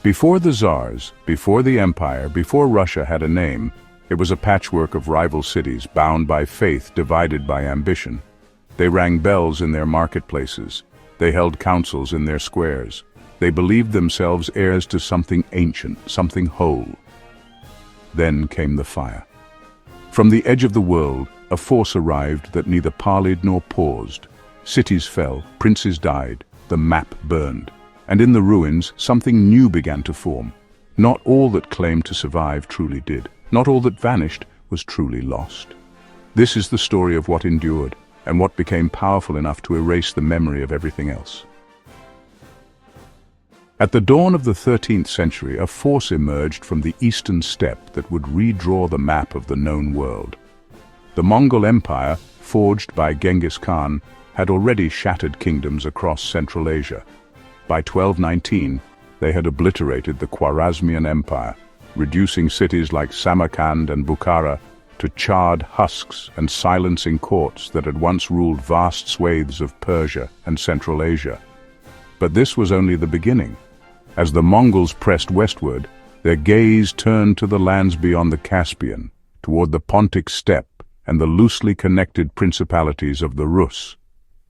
Before the Tsars, before the empire, before Russia had a name, it was a patchwork of rival cities, bound by faith, divided by ambition. They rang bells in their marketplaces. They held councils in their squares. They believed themselves heirs to something ancient, something whole. Then came the fire. From the edge of the world, a force arrived that neither parleyed nor paused. Cities fell, princes died, the map burned. And in the ruins, something new began to form. Not all that claimed to survive truly did. Not all that vanished was truly lost. This is the story of what endured, and what became powerful enough to erase the memory of everything else. At the dawn of the 13th century, a force emerged from the eastern steppe that would redraw the map of the known world. The Mongol Empire, forged by Genghis Khan, had already shattered kingdoms across Central Asia. By 1219, they had obliterated the Khwarazmian Empire, reducing cities like Samarkand and Bukhara to charred husks and silencing courts that had once ruled vast swathes of Persia and Central Asia. But this was only the beginning. As the Mongols pressed westward, their gaze turned to the lands beyond the Caspian, toward the Pontic steppe and the loosely connected principalities of the Rus.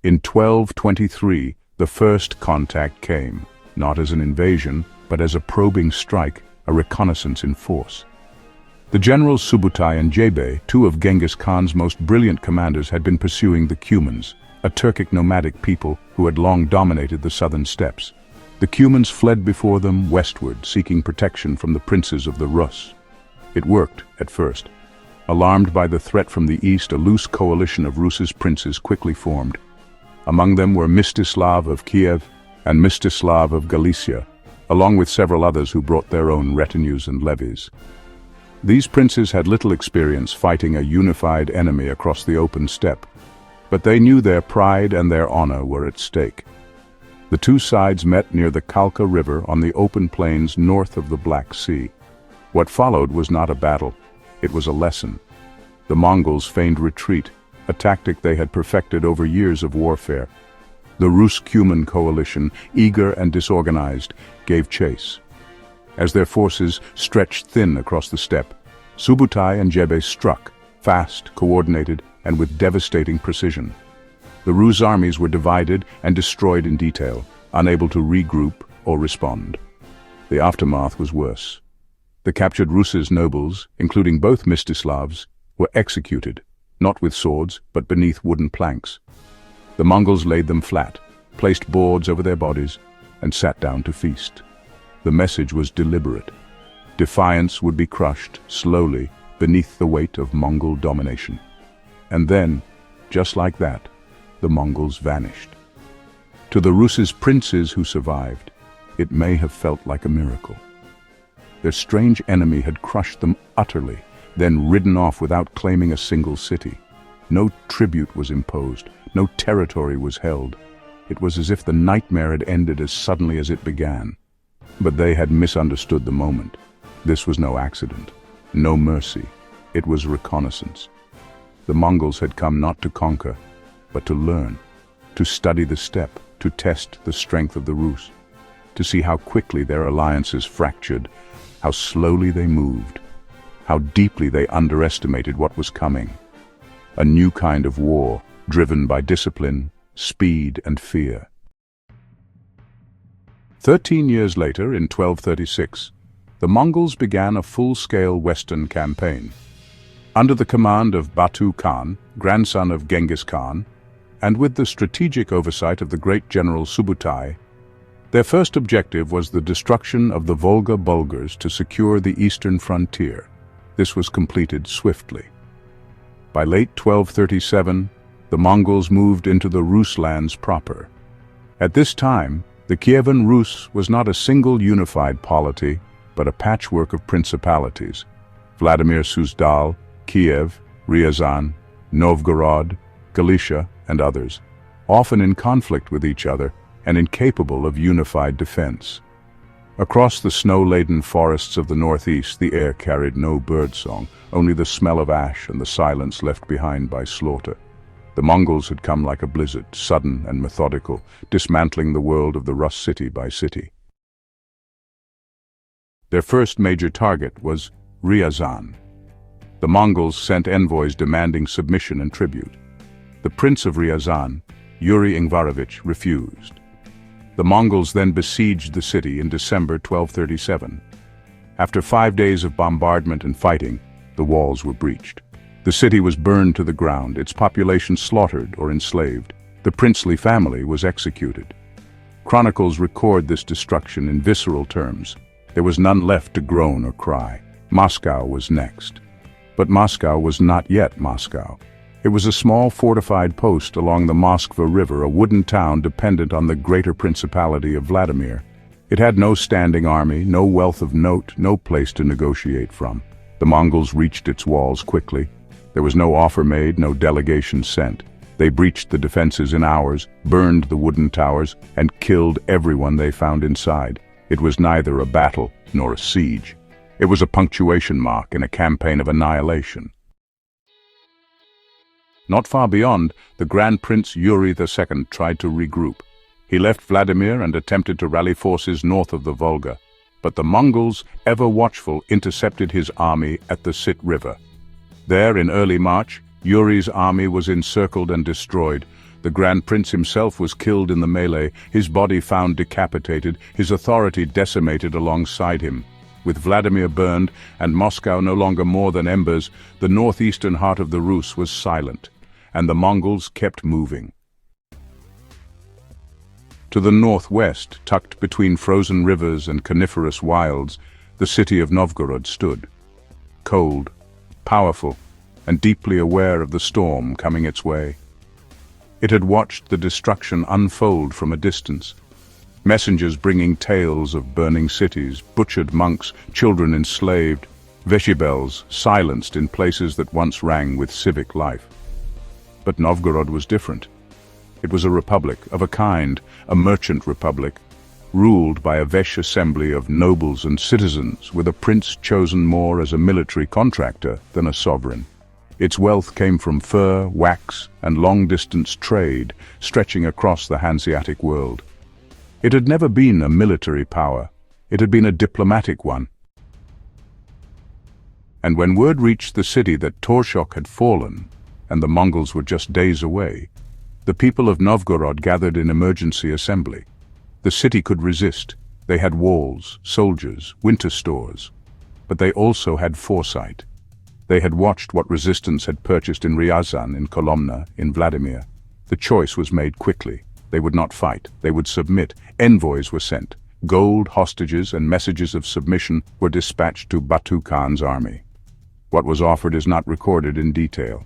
In 1223, the first contact came, not as an invasion, but as a probing strike, a reconnaissance-in-force. The generals Subutai and Jebe, two of Genghis Khan's most brilliant commanders, had been pursuing the Cumans, a Turkic nomadic people who had long dominated the southern steppes. The Cumans fled before them westward, seeking protection from the princes of the Rus. It worked, at first. Alarmed by the threat from the east, a loose coalition of Rus's princes quickly formed. Among them were Mstislav of Kiev and Mstislav of Galicia, along with several others who brought their own retinues and levies. These princes had little experience fighting a unified enemy across the open steppe, but they knew their pride and their honor were at stake. The two sides met near the Kalka River on the open plains north of the Black Sea. What followed was not a battle, it was a lesson. The Mongols feigned retreat, a tactic they had perfected over years of warfare. The Rus-Cuman coalition, eager and disorganized, gave chase. As their forces stretched thin across the steppe, Subutai and Jebe struck, fast, coordinated, and with devastating precision. The Rus armies were divided and destroyed in detail, unable to regroup or respond. The aftermath was worse. The captured Rus's nobles, including both Mstislavs, were executed, not with swords, but beneath wooden planks. The Mongols laid them flat, placed boards over their bodies, and sat down to feast. The message was deliberate. Defiance would be crushed, slowly, beneath the weight of Mongol domination. And then, just like that, the Mongols vanished. To the Rus's princes who survived, it may have felt like a miracle. Their strange enemy had crushed them utterly, then ridden off without claiming a single city. No tribute was imposed, no territory was held. It was as if the nightmare had ended as suddenly as it began. But they had misunderstood the moment. This was no accident, no mercy. It was reconnaissance. The Mongols had come not to conquer, but to learn, to study the steppe, to test the strength of the Rus, to see how quickly their alliances fractured, how slowly they moved, how deeply they underestimated what was coming. A new kind of war, driven by discipline, speed, and fear. 13 years later, in 1236, the Mongols began a full-scale western campaign. Under the command of Batu Khan, grandson of Genghis Khan, and with the strategic oversight of the great general Subutai, their first objective was the destruction of the Volga Bulgars to secure the eastern frontier. This was completed swiftly. By late 1237, the Mongols moved into the Rus lands proper. At this time, the Kievan Rus was not a single unified polity, but a patchwork of principalities. Vladimir Suzdal, Kiev, Ryazan, Novgorod, Galicia, and others, often in conflict with each other and incapable of unified defense. Across the snow-laden forests of the northeast, the air carried no birdsong, only the smell of ash and the silence left behind by slaughter. The Mongols had come like a blizzard, sudden and methodical, dismantling the world of the Rus city by city. Their first major target was Ryazan. The Mongols sent envoys demanding submission and tribute. The Prince of Ryazan, Yuri Ingvarovich, refused. The Mongols then besieged the city in December 1237. After 5 days of bombardment and fighting, the walls were breached. The city was burned to the ground, its population slaughtered or enslaved. The princely family was executed. Chronicles record this destruction in visceral terms. There was none left to groan or cry. Moscow was next. But Moscow was not yet Moscow. It was a small fortified post along the Moskva River, a wooden town dependent on the greater principality of Vladimir. It had no standing army, no wealth of note, no place to negotiate from. The Mongols reached its walls quickly. There was no offer made, no delegation sent. They breached the defenses in hours, burned the wooden towers, and killed everyone they found inside. It was neither a battle nor a siege. It was a punctuation mark in a campaign of annihilation. Not far beyond, the Grand Prince Yuri II tried to regroup. He left Vladimir and attempted to rally forces north of the Volga. But the Mongols, ever watchful, intercepted his army at the Sit River. There, in early March, Yuri's army was encircled and destroyed. The Grand Prince himself was killed in the melee, his body found decapitated, his authority decimated alongside him. With Vladimir burned and Moscow no longer more than embers, the northeastern heart of the Rus was silent, and the Mongols kept moving. To the northwest, tucked between frozen rivers and coniferous wilds, the city of Novgorod stood. Cold, powerful, and deeply aware of the storm coming its way. It had watched the destruction unfold from a distance. Messengers bringing tales of burning cities, butchered monks, children enslaved, veshy bells silenced in places that once rang with civic life. But Novgorod was different. It was a republic, of a kind, a merchant republic, ruled by a Vesh assembly of nobles and citizens, with a prince chosen more as a military contractor than a sovereign. Its wealth came from fur, wax, and long-distance trade, stretching across the Hanseatic world. It had never been a military power. It had been a diplomatic one. And when word reached the city that Torshok had fallen, and the Mongols were just days away, the people of Novgorod gathered in emergency assembly. The city could resist. They had walls, soldiers, winter stores. But they also had foresight. They had watched what resistance had purchased in Ryazan, in Kolomna, in Vladimir. The choice was made quickly. They would not fight. They would submit. Envoys were sent. Gold, hostages, and messages of submission were dispatched to Batu Khan's army. What was offered is not recorded in detail,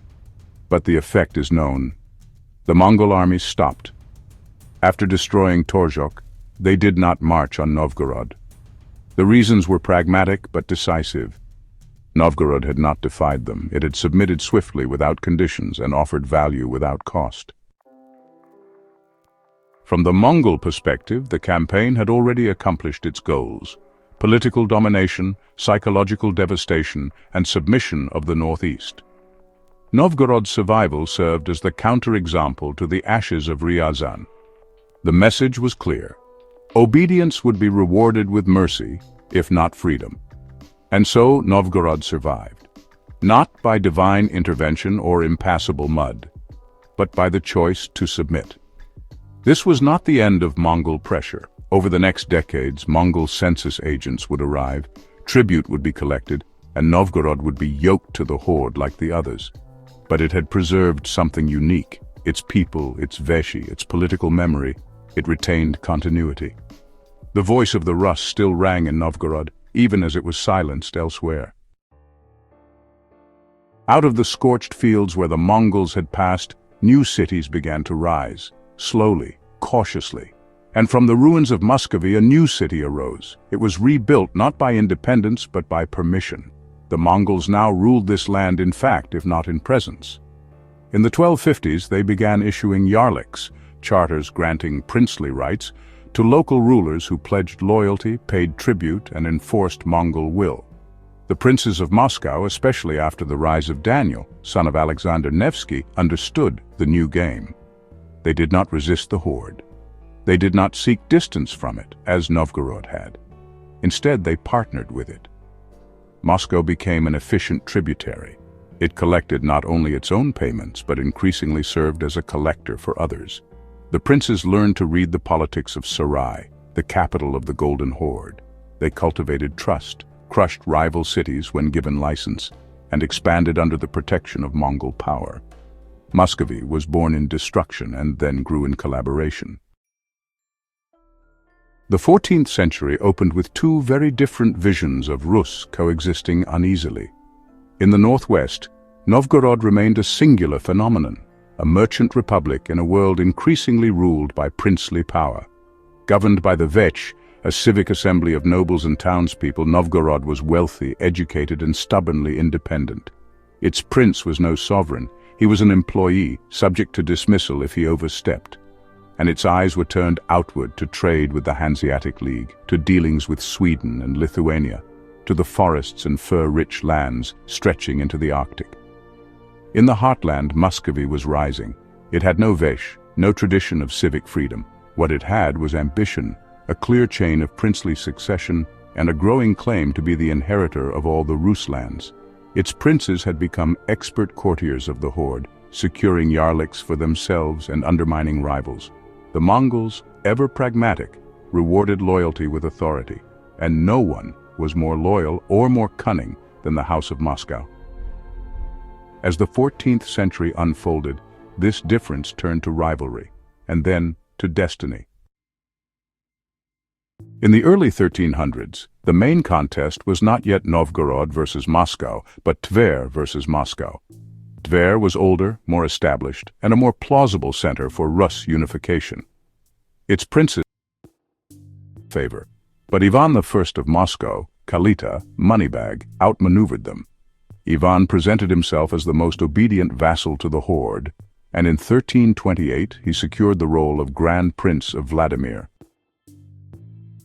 but the effect is known. The Mongol army stopped. After destroying Torshok, they did not march on Novgorod. The reasons were pragmatic but decisive. Novgorod had not defied them. It had submitted swiftly without conditions and offered value without cost. From the Mongol perspective, the campaign had already accomplished its goals: political domination, psychological devastation, and submission of the Northeast. Novgorod's survival served as the counterexample to the ashes of Ryazan. The message was clear. Obedience would be rewarded with mercy, if not freedom. And so Novgorod survived, not by divine intervention or impassable mud, but by the choice to submit. This was not the end of Mongol pressure. Over the next decades, Mongol census agents would arrive, tribute would be collected, and Novgorod would be yoked to the horde like the others. But it had preserved something unique: its people, its veshy, its political memory. It retained continuity. The voice of the Rus still rang in Novgorod, even as it was silenced elsewhere. Out of the scorched fields where the Mongols had passed, new cities began to rise, slowly, cautiously. And from the ruins of Muscovy, a new city arose. It was rebuilt not by independence, but by permission. The Mongols now ruled this land in fact, if not in presence. In the 1250s, they began issuing yarliks, charters granting princely rights, to local rulers who pledged loyalty, paid tribute, and enforced Mongol will. The princes of Moscow, especially after the rise of Daniel, son of Alexander Nevsky, understood the new game. They did not resist the horde. They did not seek distance from it, as Novgorod had. Instead, they partnered with it. Moscow became an efficient tributary. It collected not only its own payments, but increasingly served as a collector for others. The princes learned to read the politics of Sarai, the capital of the Golden Horde. They cultivated trust, crushed rival cities when given license, and expanded under the protection of Mongol power. Muscovy was born in destruction and then grew in collaboration. The 14th century opened with two very different visions of Rus coexisting uneasily. In the northwest, Novgorod remained a singular phenomenon, a merchant republic in a world increasingly ruled by princely power. Governed by the Vech, a civic assembly of nobles and townspeople, Novgorod was wealthy, educated, and stubbornly independent. Its prince was no sovereign. He was an employee, subject to dismissal if he overstepped. And its eyes were turned outward to trade with the Hanseatic League, to dealings with Sweden and Lithuania, to the forests and fur-rich lands stretching into the Arctic. In the heartland, Muscovy was rising. It had no Vech, no tradition of civic freedom. What it had was ambition, a clear chain of princely succession, and a growing claim to be the inheritor of all the Rus lands. Its princes had become expert courtiers of the horde, securing yarliks for themselves and undermining rivals. The Mongols, ever pragmatic, rewarded loyalty with authority, and no one was more loyal or more cunning than the House of Moscow. As the 14th century unfolded, this difference turned to rivalry, and then to destiny. In the early 1300s, the main contest was not yet Novgorod versus Moscow, but Tver versus Moscow. Tver was older, more established, and a more plausible center for Rus unification. Its princes favor, but Ivan I of Moscow, Kalita, Moneybag, outmaneuvered them. Ivan presented himself as the most obedient vassal to the horde, and in 1328 he secured the role of Grand Prince of Vladimir,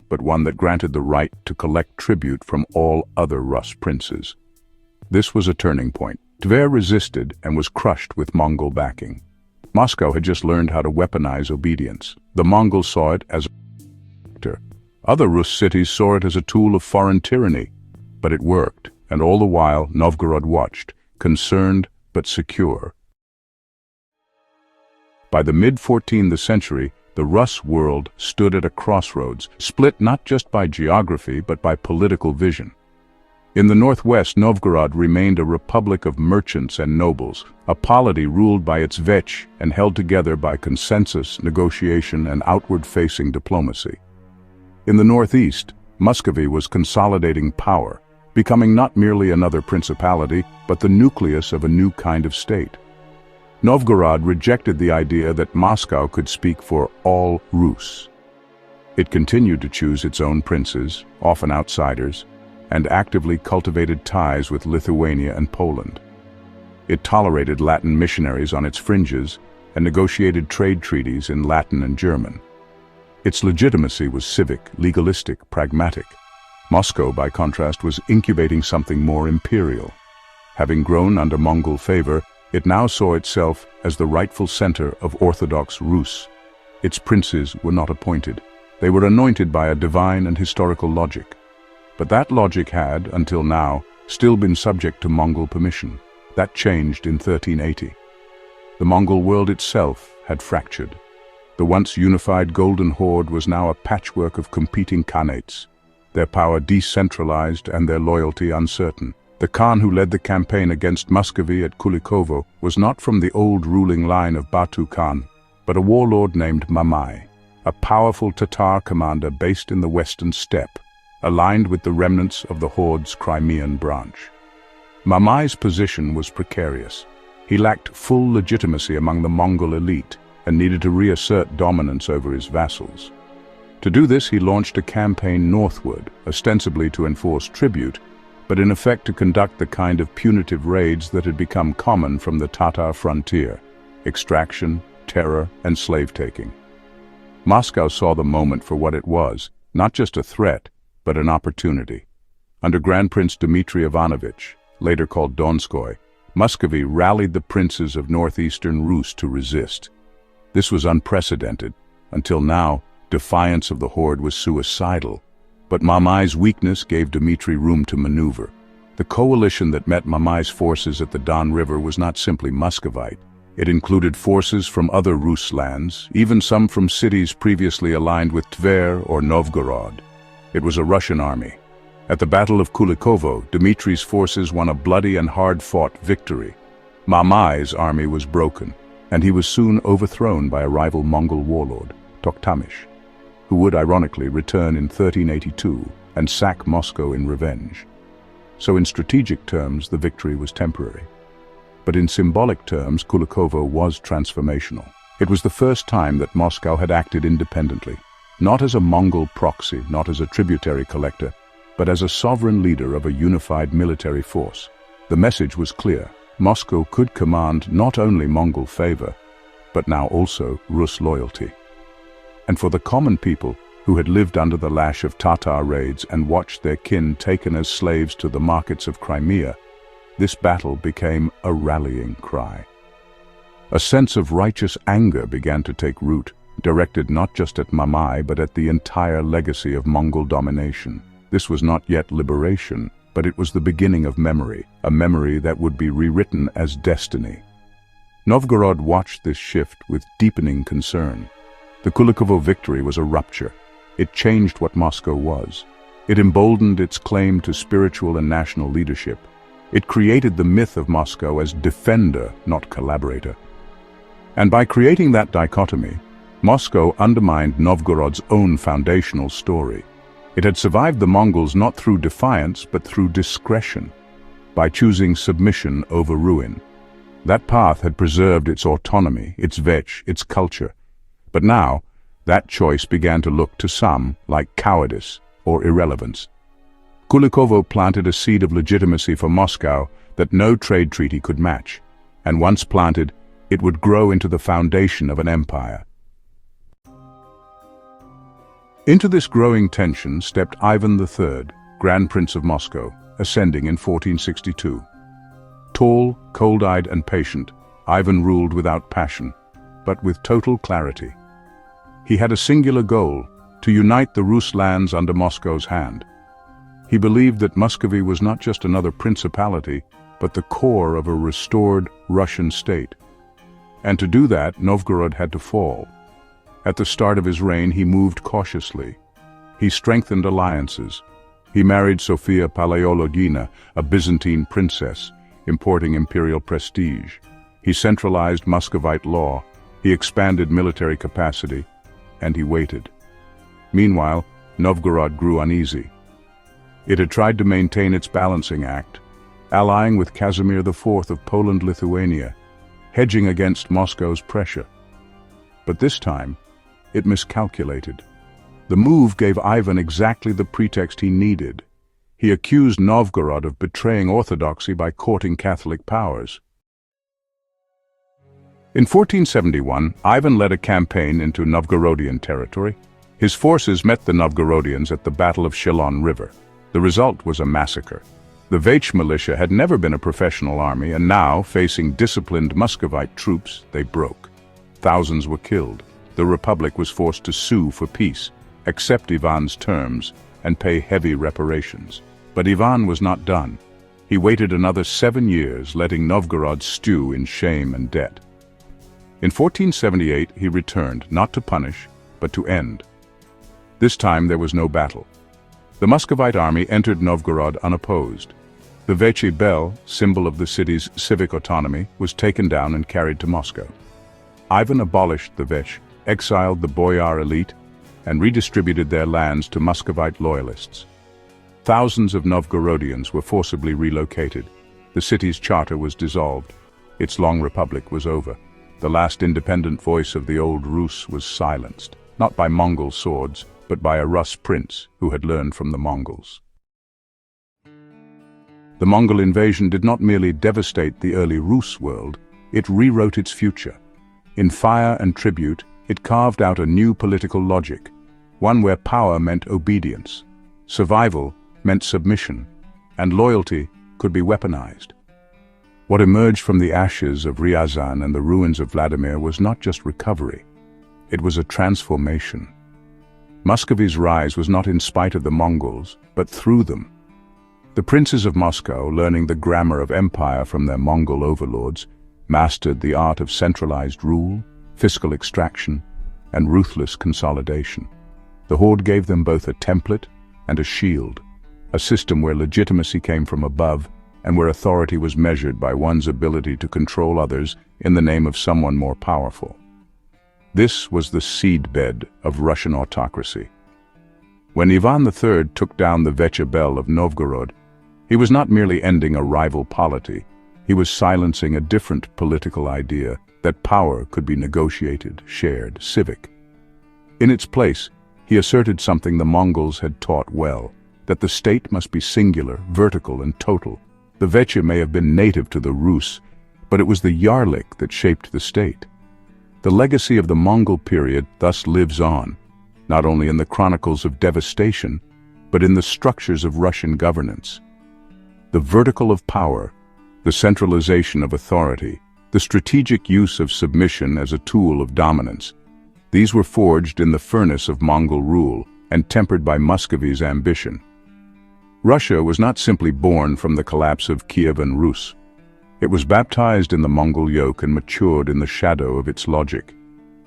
but one that granted the right to collect tribute from all other Rus princes. This was a turning point. Tver resisted and was crushed with Mongol backing. Moscow had just learned how to weaponize obedience. The Mongols saw it as a factor. Other Rus cities saw it as a tool of foreign tyranny. But it worked, and all the while Novgorod watched, concerned but secure. By the mid-14th century, the Rus world stood at a crossroads, split not just by geography but by political vision. In the northwest, Novgorod remained a republic of merchants and nobles, a polity ruled by its Vech and held together by consensus, negotiation, and outward-facing diplomacy. In the northeast, Muscovy was consolidating power, becoming not merely another principality, but the nucleus of a new kind of state. Novgorod rejected the idea that Moscow could speak for all Rus. It continued to choose its own princes, often outsiders, and actively cultivated ties with Lithuania and Poland. It tolerated Latin missionaries on its fringes and negotiated trade treaties in Latin and German. Its legitimacy was civic, legalistic, pragmatic. Moscow, by contrast, was incubating something more imperial. Having grown under Mongol favor, it now saw itself as the rightful center of Orthodox Rus. Its princes were not appointed. They were anointed by a divine and historical logic. But that logic had, until now, still been subject to Mongol permission. That changed in 1380. The Mongol world itself had fractured. The once unified Golden Horde was now a patchwork of competing khanates, their power decentralized and their loyalty uncertain. The Khan who led the campaign against Muscovy at Kulikovo was not from the old ruling line of Batu Khan, but a warlord named Mamai, a powerful Tatar commander based in the western steppe, aligned with the remnants of the Horde's Crimean branch. Mamai's position was precarious. He lacked full legitimacy among the Mongol elite and needed to reassert dominance over his vassals. To do this, he launched a campaign northward, ostensibly to enforce tribute, but in effect to conduct the kind of punitive raids that had become common from the Tatar frontier: extraction, terror, and slave-taking. Moscow saw the moment for what it was, not just a threat, but an opportunity. Under Grand Prince Dmitry Ivanovich, later called Donskoy, Muscovy rallied the princes of northeastern Rus to resist. This was unprecedented. Until now, defiance of the horde was suicidal. But Mamai's weakness gave Dmitry room to maneuver. The coalition that met Mamai's forces at the Don River was not simply Muscovite. It included forces from other Rus lands, even some from cities previously aligned with Tver or Novgorod. It was a Russian army. At the Battle of Kulikovo, Dmitry's forces won a bloody and hard-fought victory. Mamai's army was broken, and he was soon overthrown by a rival Mongol warlord, Toktamish, who would ironically return in 1382 and sack Moscow in revenge. So in strategic terms, the victory was temporary. But in symbolic terms, Kulikovo was transformational. It was the first time that Moscow had acted independently, not as a Mongol proxy, not as a tributary collector, but as a sovereign leader of a unified military force. The message was clear. Moscow could command not only Mongol favor, but now also Rus loyalty. And for the common people who had lived under the lash of Tatar raids and watched their kin taken as slaves to the markets of Crimea, this battle became a rallying cry. A sense of righteous anger began to take root, directed not just at Mamai but at the entire legacy of Mongol domination. This was not yet liberation, but it was the beginning of memory, a memory that would be rewritten as destiny. Novgorod watched this shift with deepening concern. The Kulikovo victory was a rupture. It changed what Moscow was. It emboldened its claim to spiritual and national leadership. It created the myth of Moscow as defender, not collaborator. And by creating that dichotomy, Moscow undermined Novgorod's own foundational story. It had survived the Mongols not through defiance, but through discretion, by choosing submission over ruin. That path had preserved its autonomy, its vetch, its culture. But now, that choice began to look to some like cowardice or irrelevance. Kulikovo planted a seed of legitimacy for Moscow that no trade treaty could match, and once planted, it would grow into the foundation of an empire. Into this growing tension stepped Ivan III, Grand Prince of Moscow, ascending in 1462. Tall, cold-eyed and patient, Ivan ruled without passion, but with total clarity. He had a singular goal: to unite the Rus lands under Moscow's hand. He believed that Muscovy was not just another principality, but the core of a restored Russian state. And to do that, Novgorod had to fall. At the start of his reign, he moved cautiously. He strengthened alliances. He married Sofia Palaiologina, a Byzantine princess, importing imperial prestige. He centralized Muscovite law. He expanded military capacity, and he waited. Meanwhile, Novgorod grew uneasy. It had tried to maintain its balancing act, allying with Casimir IV of Poland-Lithuania, hedging against Moscow's pressure. But this time, it miscalculated. The move gave Ivan exactly the pretext he needed. He accused Novgorod of betraying orthodoxy by courting Catholic powers. In 1471, Ivan led a campaign into Novgorodian territory. His forces met the Novgorodians at the Battle of Kalka River. The result was a massacre. The Vech militia had never been a professional army, and now, facing disciplined Muscovite troops, they broke. Thousands were killed. The Republic was forced to sue for peace, accept Ivan's terms, and pay heavy reparations. But Ivan was not done. He waited another 7 years, letting Novgorod stew in shame and debt. In 1478, he returned, not to punish, but to end. This time there was no battle. The Muscovite army entered Novgorod unopposed. The Vechi Bell, symbol of the city's civic autonomy, was taken down and carried to Moscow. Ivan abolished the Vech, exiled the boyar elite, and redistributed their lands to Muscovite loyalists. Thousands of Novgorodians were forcibly relocated. The city's charter was dissolved. Its long republic was over. The last independent voice of the old Rus was silenced, not by Mongol swords, but by a Rus prince who had learned from the Mongols. The Mongol invasion did not merely devastate the early Rus world, it rewrote its future. In fire and tribute, it carved out a new political logic, one where power meant obedience, survival meant submission, and loyalty could be weaponized. What emerged from the ashes of Ryazan and the ruins of Vladimir was not just recovery, it was a transformation. Muscovy's rise was not in spite of the Mongols, but through them. The princes of Moscow, learning the grammar of empire from their Mongol overlords, mastered the art of centralized rule, fiscal extraction, and ruthless consolidation. The horde gave them both a template and a shield, a system where legitimacy came from above and where authority was measured by one's ability to control others in the name of someone more powerful. This was the seedbed of Russian autocracy. When Ivan III took down the Veche Bel of Novgorod, he was not merely ending a rival polity, he was silencing a different political idea that power could be negotiated, shared, civic. In its place, he asserted something the Mongols had taught well, that the state must be singular, vertical, and total. The Veche may have been native to the Rus, but it was the Yarlik that shaped the state. The legacy of the Mongol period thus lives on, not only in the chronicles of devastation, but in the structures of Russian governance. The vertical of power, the centralization of authority, the strategic use of submission as a tool of dominance, these were forged in the furnace of Mongol rule and tempered by Muscovy's ambition. Russia was not simply born from the collapse of Kievan Rus. It was baptized in the Mongol yoke and matured in the shadow of its logic.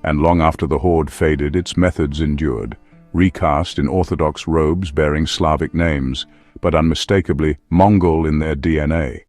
And long after the horde faded, its methods endured, recast in orthodox robes bearing Slavic names, but unmistakably Mongol in their DNA.